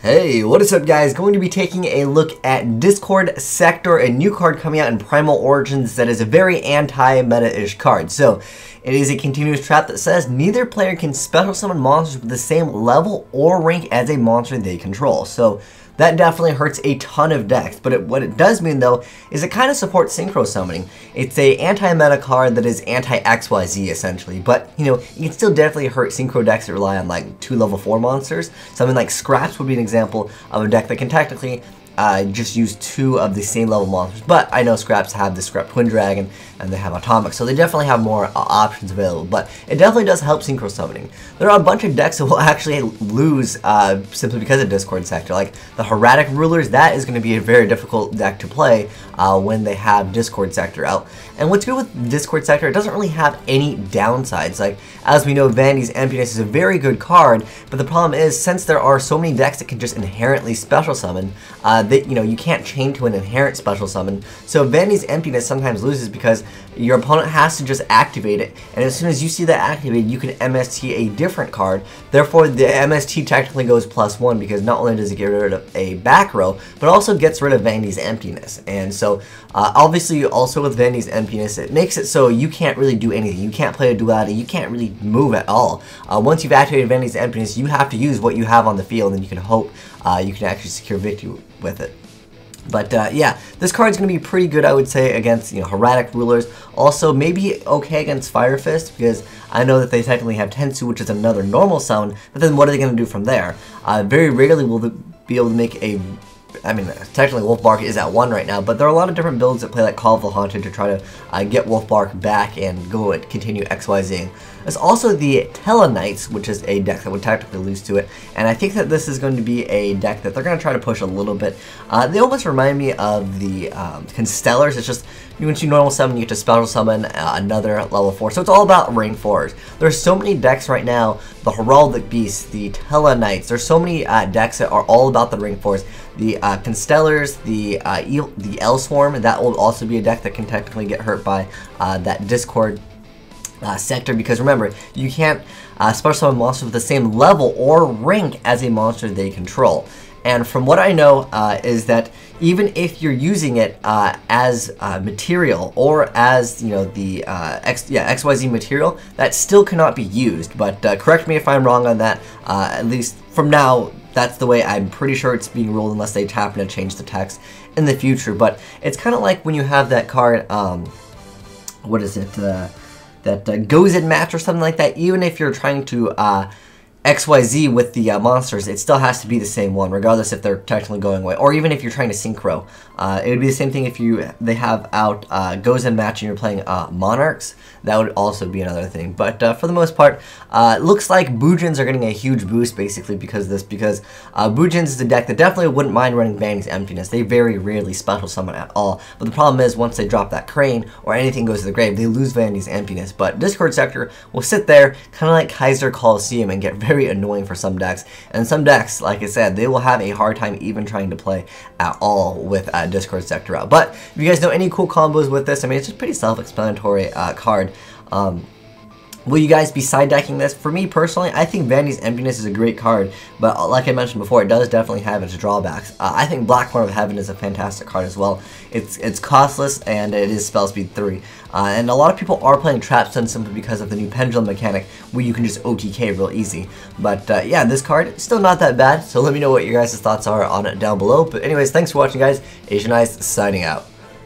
Hey, what is up guys? Going to be taking a look at Discord Sector, a new card coming out in Primal Origins that is a very anti-meta-ish card. So, it is a continuous trap that says neither player can special summon monsters with the same level or rank as a monster they control. So, that definitely hurts a ton of decks, but what it does mean though is it kind of supports synchro summoning. It's a anti-meta card that is anti-XYZ essentially, but you know, it can still definitely hurt synchro decks that rely on like 2 level 4 monsters. Something like Scraps would be an example of a deck that can technically just use 2 of the same level monsters, but I know Scraps have the Scrap Twin Dragon and they have Atomic, so they definitely have more options available, but it definitely does help synchro summoning. There are a bunch of decks that will actually lose simply because of Discord Sector, like the Heraldic Rulers. That is going to be a very difficult deck to play when they have Discord Sector out. And what's good with Discord Sector, it doesn't really have any downsides. Like, as we know, Vanity's Emptiness is a very good card, but the problem is, since there are so many decks that can just inherently special summon, that, you know, you can't chain to an inherent special summon. So Vanity's Emptiness sometimes loses because your opponent has to just activate it, and as soon as you see that activated, you can MST a different card. Therefore, the MST technically goes +1 because not only does it get rid of a back row, but also gets rid of Vanity's Emptiness. And so, obviously, also with Vanity's Emptiness, it makes it so you can't really do anything. You can't play a duality. You can't really move at all. Once you've activated Vanity's Emptiness, you have to use what you have on the field, and you can hope you can actually secure victory with it. But yeah, this card's going to be pretty good, I would say, against, you know, Heraldic Rulers. Also, maybe okay against Fire Fist, because I know that they technically have Tensu, which is another normal summon, but then what are they going to do from there? Very rarely will they be able to make a... I mean, technically Wolfbark is at 1 right now, but there are a lot of different builds that play like Call of the Haunted to try to get Wolfbark back and go and continue XYZ. There's also the Teleknights, which is a deck that would technically lose to it, and I think that this is going to be a deck that they're going to try to push a little bit. They almost remind me of the Constellars. It's just, once you normal summon, you get to special summon another level 4, so it's all about rank 4s. There's so many decks right now, the Heraldic Beasts, the Teleknights, there's so many decks that are all about the rank 4s. The Constellars, the Elswarm, that will also be a deck that can technically get hurt by that Discord Sector, because remember, you can't special summon monsters with the same level or rank as a monster they control. And from what I know is that even if you're using it as material or as, you know, the XYZ material, that still cannot be used. But correct me if I'm wrong on that. At least from now, that's the way I'm pretty sure it's being ruled, unless they tap in to change the text in the future. But it's kind of like when you have that card, what is it, that goes in match or something like that. Even if you're trying to XYZ with the monsters, it still has to be the same one, regardless if they're technically going away, or even if you're trying to synchro. It would be the same thing if they have out goes in match and you're playing Monarchs. That would also be another thing. But for the most part, it looks like Bujins are getting a huge boost basically because of this, because Bujins is a deck that definitely wouldn't mind running Vanity's Emptiness. They very rarely special summon at all. But the problem is, once they drop that Crane or anything goes to the grave, they lose Vanity's Emptiness. But Discord Sector will sit there, kind of like Kaiser Coliseum, and get very annoying for some decks. And some decks, like I said, they will have a hard time even trying to play at all with Discord Sector out. But if you guys know any cool combos with this, I mean, it's just pretty self-explanatory card. Will you guys be side decking this? For me personally, I think Vanity's Emptiness is a great card, but like I mentioned before, it does definitely have its drawbacks. I think Black Horn of Heaven is a fantastic card as well. It's costless and it is spell speed 3. And a lot of people are playing Trapstone simply because of the new pendulum mechanic where you can just OTK real easy. But yeah, this card is still not that bad, so let me know what your guys' thoughts are on it down below. But anyways, thanks for watching guys. Asian Eyes signing out.